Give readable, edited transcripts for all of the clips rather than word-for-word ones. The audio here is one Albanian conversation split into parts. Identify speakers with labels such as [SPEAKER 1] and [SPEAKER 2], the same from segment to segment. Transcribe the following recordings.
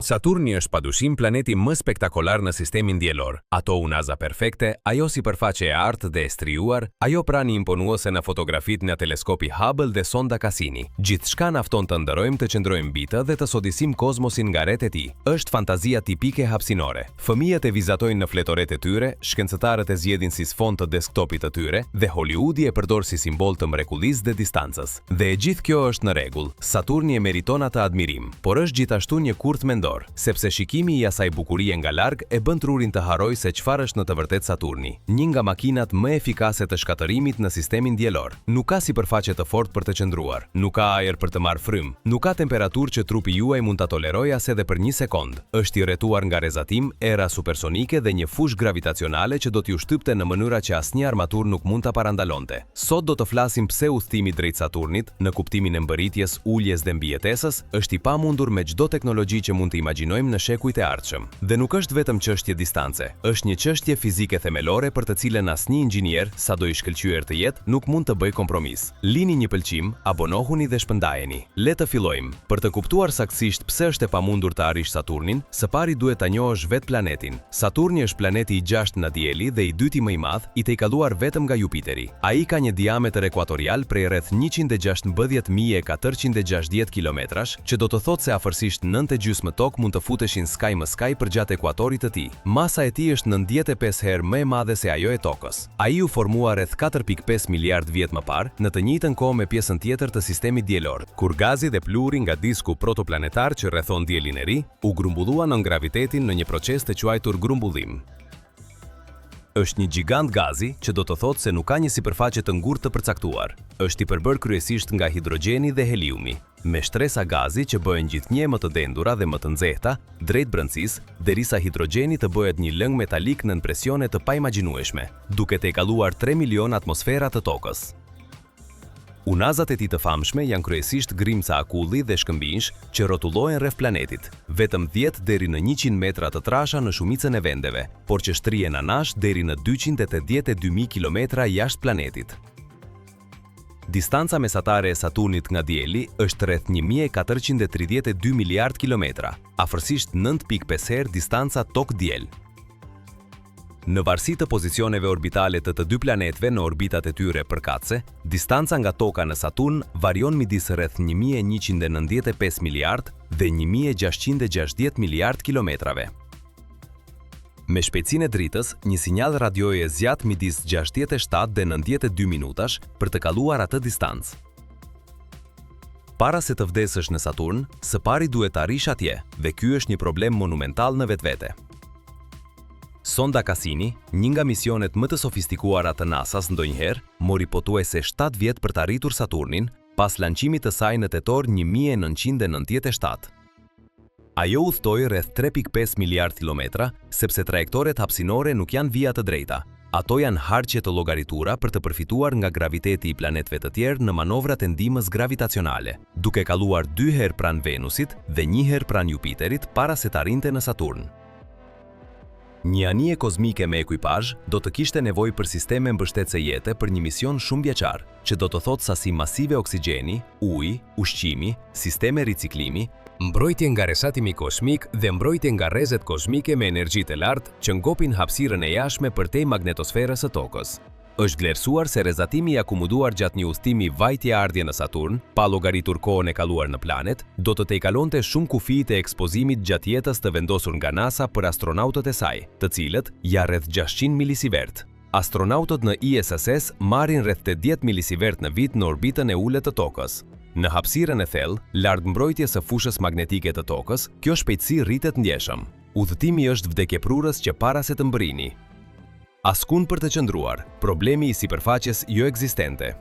[SPEAKER 1] Saturni është padyshim planeti më spektakolar në sistemin diellor. Ato unaza perfekte, ajo sipërfaqe e artë dhe e striuar, ajo prani imponuese në fotografit nga teleskopi Hubble dhe sonda Cassini. Gjithçka na fton të ndërojmë të qëndrojmë mbi të dhe të sodisim kozmosin nga rreth e tij. Është fantazia tipike hapësinore. Fëmijët e vizatojnë në fletoret e tyre, shkencëtarët e zgjedhin si sfond të desktopit të tyre dhe Hollywoodi e përdor si simbol të mrekullisë dhe distancës. Dhe e gjithë kjo është në rregull. Saturni e meriton atë admirim, por është gjithashtu një kurth mendor, sepse shikimi i asaj bukurie nga larg e bën trurin të harrojë se çfarë është në të vërtetë Saturni, një nga makinat më efikase të shkatërimit në sistemin diellor. Nuk ka sipërfaqe të fortë për të qëndruar, nuk ka ajër për të marrë frym, nuk ka temperaturë që trupi juaj mund ta tolerojë as edhe për një sekond. Është i rrethuar nga rrezatim, era supersonike dhe një fushë gravitacionale që do t'ju shtypte në mënyra që asnjë armaturë nuk mund ta parandalonte. Sot do të flasim pse udhëtimi drejt Saturnit, në kuptimin e mbërritjes, uljes dhe mbijetesës, është i pamundur me çdo teknologji që mund të imagjinojmë në shekujt e ardhshëm. Dhe nuk është vetëm çështje distance, është një çështje fizike themelore për të cilën asnjë inxhinier, sado i shkëlqyer të jetë, nuk mund të bëjë kompromis. Lini një pëlqim, abonohuni dhe shpëndajeni. Le të fillojmë. Për të kuptuar saktësisht pse është e pamundur të arrish Saturnin, së pari duhet ta njohësh vetë planetin. Saturni është planeti i 6 nga dielli dhe i dyti më i madh, i tejkalluar vetëm nga Jupiteri. Ai ka një diametër ekuatorial prej rreth 116.460 kilometrash, që do të thotë se afërsisht 9,5 tokë mund të futeshin skaj më skaj përgjatë ekuatorit të tij. Masa e tij është 95 herë më e madhe se ajo e Tokës. Ai u formua rreth 4.5 miliard vjet më parë, në të njëjtën kohë me pjesën tjetër të sistemit diellor, kur gazi dhe pluri nga disku protoplanetar që rrethon diellin e ri u grumbulluan në gravitetin në një proces të quajtur grumbullim. Është një gjigant gazi, që do të thotë se nuk ka një sipërfaqe të ngurtë të përcaktuar. Është i përbërë kryesisht nga hidrogjeni dhe heliumi, me shtresa gazi që bëhen gjithnjë më të dendura dhe më të nxehta drejt brëndësisë, derisa hidrogjeni të bëhet një lëng metalik në presione të paimagjinueshme, duke tejkalluar 3 milion atmosfera të Tokës. Unazat e tij të famshme janë kryesisht grimca akulli dhe shkëmbinjsh që rrotullohen rreth planetit, vetëm 10 deri në 100 metra të trasha në shumicën e vendeve, por që shtrihen anash deri në 282.000 kilometra jashtë planetit. Distanca mesatare e Saturnit nga dielli është rreth 1432 miliard kilometra, afërsisht 9.5 herë distanca Tokë-diell. Në varësi të pozicioneve orbitale të të dy planetëve në orbitat e tyre përkatëse, distanca nga Toka në Saturn varion midis rreth 1195 miliard dhe 1660 miliard kilometrave. Me shpejtësinë e dritës, një sinjal radioje zjat midis 67 dhe 92 minutash për të kaluar atë distancë. Para se të vdesësh në Saturn, së pari duhet të arrish atje, dhe ky është një problem monumental në vetvete. Sonda Cassini, një nga misionet më të sofistikuara të NASA-s ndonjëherë, mori pothuajse 7 vjet për të arritur Saturnin, pas lançimit të saj në tetor 1997. Ajo udhtoi rreth 3.5 miliard kilometra, sepse trajektoret hapësinore nuk janë vija të drejta. Ato janë harqe të llogaritura për të përfituar nga graviteti i planetëve të tjerë në manovrat e ndihmës gravitacionale, duke kaluar 2 herë pranë Venusit dhe 1 herë pranë Jupiterit para se të arrinte në Saturn. Një anije kozmike me ekuipazh do të kishte nevojë për sisteme mbështetëse jete për një mision shumë vjeçar, që do të thotë sasi masive oksigjeni, uji, ushqimi, sisteme riciklimi, mbrojtje nga resatimi kozmik dhe mbrojtje nga rrezet kozmike me energji të lartë që ngopin hapësirën e jashtme përtej magnetosferës së Tokës. Është vlerësuar se rrezatimi i akumuduar gjatë një udhëtimi vajtje-ardhje në Saturn, pa llogaritur kohën e kaluar në planet, do të tejkalonte shumë kufijtë e ekspozimit gjatë jetës të vendosur nga NASA për astronautët e saj, të cilët janë rreth 600 milisievert. Astronautët në ISS marrin rreth 80 milisievert në vit në orbitën e ulët të Tokës. Në hapësirën e thellë, larg mbrojtjes së fushës magnetike të Tokës, kjo shpejtësi rritet ndjeshëm. Udhëtimi është vdekjeprurës që para se të mbërrini. Askund për të qëndruar, problemi i sipërfaqes jo ekzistente.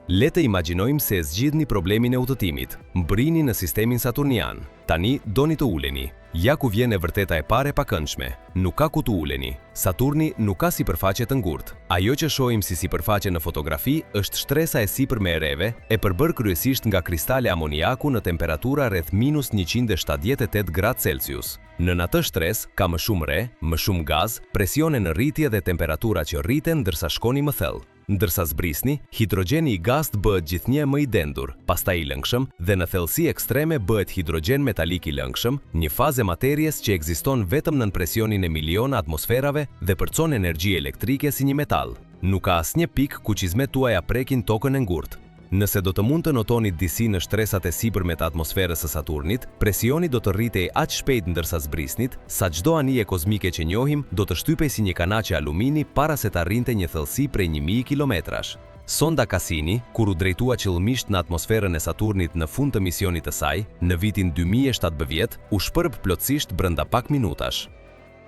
[SPEAKER 1] Le të imagjinojmë se zgjidhni problemin e udhëtimit, mbrini në sistemin saturnian. Tani doni të uleni. Ja ku vjen e vërteta e parë e pakëndshme. Nuk ka ku të uleni. Saturni nuk ka sipërfaqe të ngurtë. Ajo që shohim si sipërfaqe në fotografi është shtresa e sipërme e ereve, e përbërë kryesisht nga kristale amoniaku në temperatura rreth -178 gradë Celsius. Nën atë shtresë ka më shumë re, më shumë gaz, presione në rritje dhe temperatura që rriten ndërsa shkoni më thellë. Ndërsa zbrisni, hidrogjeni i gazt bëhet gjithnjë më i dendur, pastaj i lëngshëm dhe në thellësi ekstreme bëhet hidrogjen metalik i lëngshëm, një fazë e materjes që ekziston vetëm nën presionin e miliona atmosferave dhe përcon energji elektrike si një metall. Nuk ka asnjë pikë ku çizmet tuaja prekin tokën e ngurtë. Nëse do të mund të notoni disi në shtresat e sipërme të atmosferës së Saturnit, presioni do të rritej aq shpejt ndërsa zbrisnit, sa çdo anije kozmike që njohim do të shtypej si një kanaçe alumini para se të arrinte një thellësi prej 1000 kilometrash. Sonda Cassini, kur u drejtua qëllëmisht në atmosferën e Saturnit në fund të misionit të saj, në vitin 2017, u shpërb plotësisht brenda pak minutash.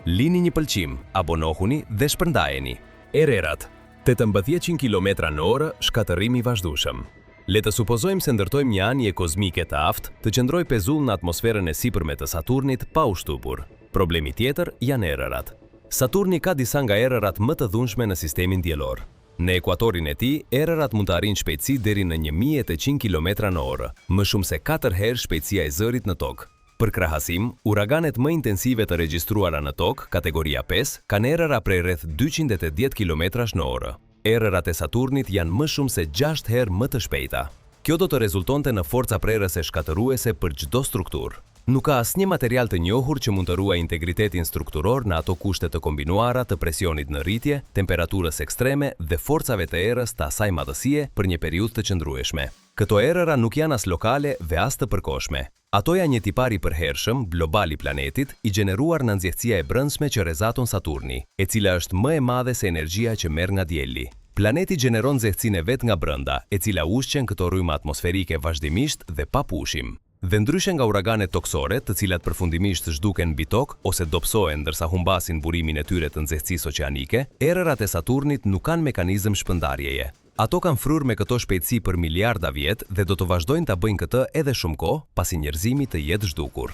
[SPEAKER 1] Lini një pëlqim, abonohuni dhe shpërndajeni. Ererat 1800 km/h shkatërrimi i vazhdueshëm. Le të supozojmë se ndërtojmë një anije kozmike të aftë të qëndroj pezull në atmosferën e sipërme të Saturnit pa u shtupur. Problemi tjetër janë erërat. Saturni ka disa nga erërat më të dhunshme në sistemin diellor. Në ekuatorin e tij, erërat mund të arrijnë shpejtësi deri në 1800 km/h, më shumë se 4 herë shpejtësia e zërit në tokë. Për krahasim, uraganet më intensive të regjistruara në tokë, kategoria 5, kanë erëra prej rreth 280 km/h. Erërat e Saturnit janë më shumë se 6 herë më të shpejta. Kjo do të rezultonte në forca prerëse shkatëruese për çdo strukturë. Nuk ka asnjë material të njohur që mund të ruajë integritetin strukturor në ato kushte të kombinuara të presionit në rritje, temperaturës ekstreme dhe forcave të erës të asaj madhësie për një periudhë të qëndrueshme. Këto erëra nuk janë as lokale dhe as të përkohshme. Ato janë një tipar i përhershëm, global i planetit, i gjeneruar në nxehtësia e brendshme që rrezaton Saturni, e cila është më e madhe se energjia që merr nga dielli. Planeti gjeneron nxehtësinë e vet nga brenda, e cila ushqen këto rrymë atmosferike vazhdimisht dhe pa pushim. Dhe ndryshe nga uraganet toksore, të cilat përfundimisht zhduken mbi tokë ose dobësohen ndërsa humbasin burimin e tyre të nxehtësisë oqeanike, erërat e Saturnit nuk kanë mekanizëm shpërndarjeje. Ato kanë fryrë me këto shpejtësi për miliarda vjet dhe do të vazhdojnë ta bëjnë këtë edhe shumë kohë pasi njerëzimi të jetë zhdukur.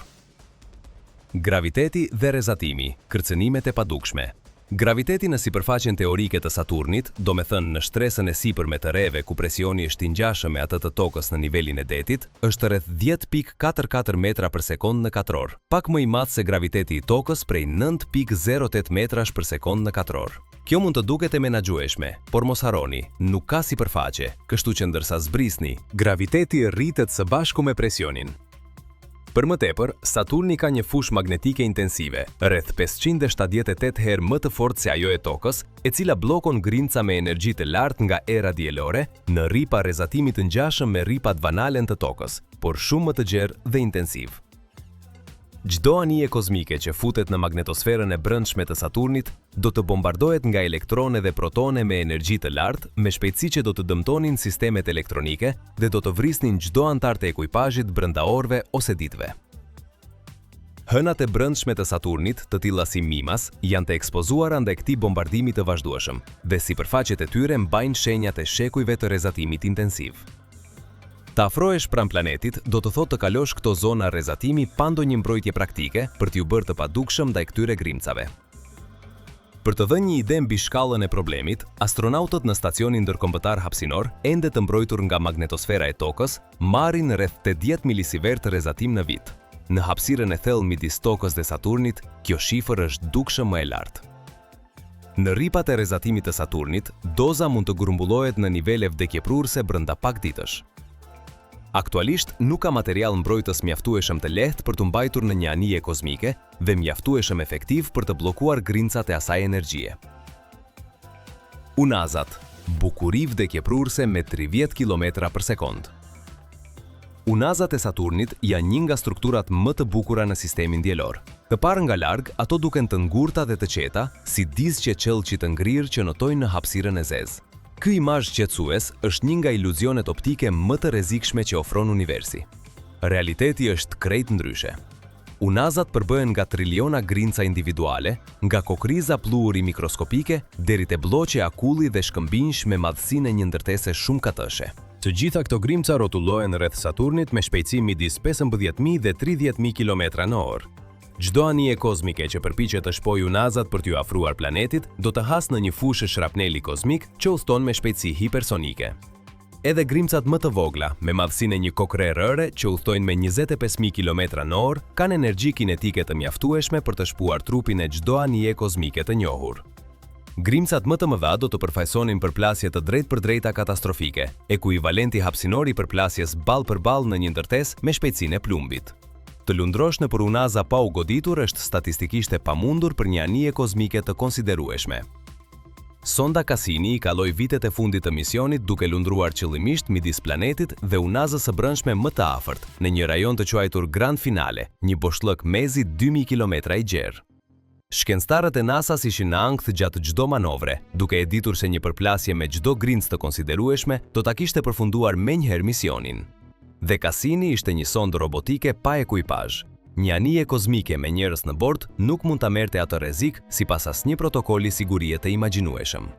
[SPEAKER 1] Graviteti dhe rrezatimi, kërcënimet e padukshme. Graviteti në sipërfaqen teorike të Saturnit, do me thënë në shtresën e sipërme të reve ku presioni është i ngjashëm me atë të tokës në nivelin e detit, është rreth 10.44 metra për sekond në katror, pak më i madh se graviteti i tokës prej 9.08 metrash për sekond në katror. Kjo mund të duket e menaxhueshme, por mos harroni, nuk ka sipërfaqe, kështu që ndërsa zbrisni, graviteti rritet së bashku me presionin. Për më tepër, Saturni ka një fushë magnetike intensive, rreth 578 herë më të fortë se ajo e tokës, e cila bllokon grinca me energji të lartë nga era diellore në rripa rrezatimit të ngjashëm me rripat vanale të tokës, por shumë më të gjerë dhe intensiv. Çdo anije kozmike që futet në magnetosferën e brendshme të Saturnit do të bombardohet nga elektrone dhe protone me energji të lartë, me shpejtësi që do të dëmtonin sistemet elektronike dhe do të vrisnin çdo antar të ekuipazhit brenda orëve ose ditëve. Hënat e brendshme të Saturnit, të tilla si Mimas, janë të ekspozuara ndaj këtij bombardimi të vazhdueshëm, dhe sipërfaqet e tyre mbajnë shenjat e shekujve të rrezatimit intensiv. Të afrohesh pranë planetit do të thotë të kalosh këto zona rrezatimi pa ndonjë mbrojtje praktike për t'ju bërë të padukshëm ndaj këtyre grimcave. Për të dhënë një ide mbi shkallën e problemit, astronautët në stacionin ndërkombëtar hapësinor, ende të mbrojtur nga magnetosfera e tokës, marrin rreth 80 milisievert rrezatim në vit. Në hapësirën e thellë midis tokës dhe Saturnit, kjo shifër është dukshëm më e lartë. Në rripat e rrezatimit të Saturnit, doza mund të grumbullohet në nivele vdekjeprurëse brenda pak ditësh. Aktualisht nuk ka material mbrojtës mjaftueshëm të lehtë për të mbajtur në një anije kozmike dhe mjaftueshëm efektiv për të bllokuar grincat e asaj energjie. Unazat, bukuri vdekjeprurëse me 30 km për sekond. Unazat e Saturnit janë një nga strukturat më të bukura në sistemin diellor. Të parë nga larg, ato duken të ngurta dhe të qeta, si dizgje qellçi të ngrirë që notojnë në hapësirën e zezë. Ky imazh qetësues është një nga iluzionet optike më të rrezikshme që ofron universi. Realiteti është krejt ndryshe. Unazat përbëhen nga triliona grinca individuale, nga kokriza pluhuri mikroskopike deri te bloqe akulli dhe shkëmbinjsh me madhësinë e një ndërtese shumë katëshe. Të gjitha këto grimca rrotullohen rreth Saturnit me shpejtësi midis 15.000 dhe 30.000 km/h. Çdo anije kozmike që përpiqet të shpojë unazat për t'ju afruar planetit, do të hasë në një fushë shrapneli kozmik që udhton me shpejtësi hipersonike. Edhe grimcat më të vogla, me madhësinë e një kokre rëre që udhtojnë me 25.000 km/h, kanë energji kinetike të mjaftueshme për të shpuar trupin e çdo anije kozmike të njohur. Grimcat më të mëdha do të përfaqësonin përplasje të drejtpërdrejta katastrofike, ekuivalenti hapësinor i përplasjes ball për ball në një ndërtesë me shpejtësinë e plumbit. Të lundrosh nëpër unaza pa u goditur është statistikisht e pamundur për një anije kozmike të konsiderueshme. Sonda Cassini i kaloi vitet e fundit të misionit duke lundruar qëllimisht midis planetit dhe unazës së brendshme më të afërt, në një rajon të quajtur Grand Finale, një boshllëk mezi 2000 km i gjerë. Shkencëtarët e NASA ishin në ankth gjatë çdo manovre, duke e ditur se një përplasje me çdo grimcë të konsiderueshme do ta kishte përfunduar menjëherë misionin. Dhe Cassini ishte një sondë robotike pa ekuipazh. Një anije kozmike me njerëz në bord nuk mund ta merrte atë rrezik sipas asnjë protokoli sigurie të imagjinueshëm.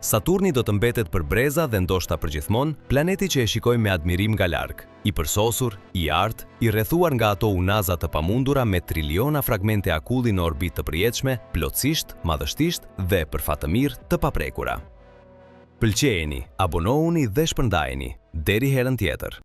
[SPEAKER 1] Saturni do të mbetet për breza dhe ndoshta përgjithmonë planeti që e shikojmë me admirim nga larg, i përsosur, i artë, i rrethuar nga ato unaza të pamundura me triliona fragmente akulli në orbitë të përjetshme, plotësisht, madhështisht dhe për fat të mirë të paprekura. Pëlqejeni, abonohuni dhe shpërndajeni. Deri herën tjetër.